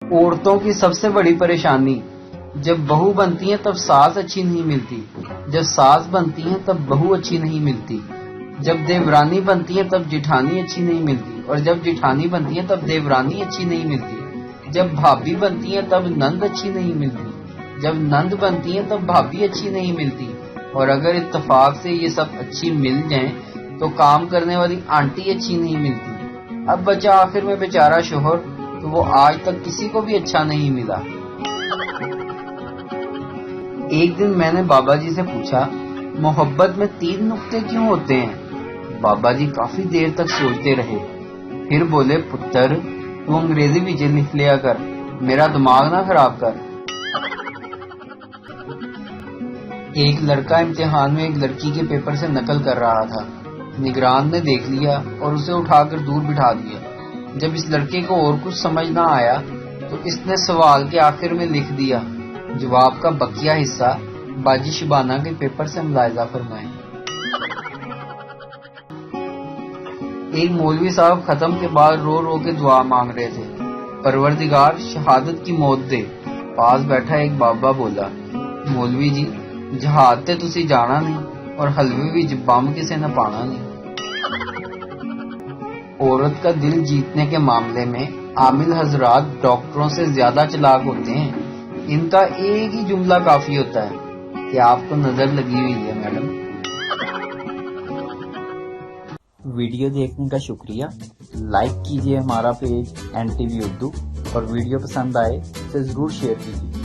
عورتوں کی سب سے بڑی پریشانی، جب بہو بنتی ہیں تب ساس اچھی نہیں ملتی، جب ساس بنتی ہیں تب بہو اچھی نہیں ملتی، جب دیورانی بنتی ہیں تب جٹھانی اچھی نہیں ملتی، اور جب جٹھانی بنتی ہیں تب دیورانی اچھی نہیں ملتی، جب بھابھی بنتی ہیں تب نند اچھی نہیں ملتی، جب نند بنتی ہیں تب بھابھی اچھی نہیں ملتی، اور اگر اتفاق سے یہ سب اچھی مل جائیں تو کام کرنے والی آنٹی اچھی نہیں ملتی۔ اب بچہ آخر میں بیچارہ شوہر، تو وہ آج تک کسی کو بھی اچھا نہیں ملا۔ ایک دن میں نے بابا جی سے پوچھا، محبت میں 3 نقطے کیوں ہوتے ہیں؟ بابا جی کافی دیر تک سوچتے رہے، پھر بولے، پتر تو انگریزی بھی لکھ لیا کر، میرا دماغ نہ خراب کر۔ ایک لڑکا امتحان میں ایک لڑکی کے پیپر سے نقل کر رہا تھا۔ نگران نے دیکھ لیا اور اسے اٹھا کر دور بٹھا دیا۔ جب اس لڑکے کو اور کچھ سمجھ نہ آیا تو اس نے سوال کے آخر میں لکھ دیا، جواب کا بقیہ حصہ باجی شبانہ کے پیپر سے ملاحظہ فرمائیں۔ ایک مولوی صاحب ختم کے بعد رو رو کے دعا مانگ رہے تھے، پروردگار شہادت کی موت دے۔ پاس بیٹھا ایک بابا بولا، مولوی جی جہاد تے تسی جانا نہیں، اور حلوے بھی بم کسے نہ پانا نہیں۔ عورت کا دل جیتنے کے معاملے میں عامل حضرات ڈاکٹروں سے زیادہ چلاک ہوتے ہیں۔ ان کا ایک ہی جملہ کافی ہوتا ہے کہ آپ کو نظر لگی ہوئی ہے میڈم۔ ویڈیو دیکھنے کا شکریہ۔ لائک کیجیے ہمارا پیج NTV اردو، اور ویڈیو پسند آئے تو ضرور شیئر کیجیے۔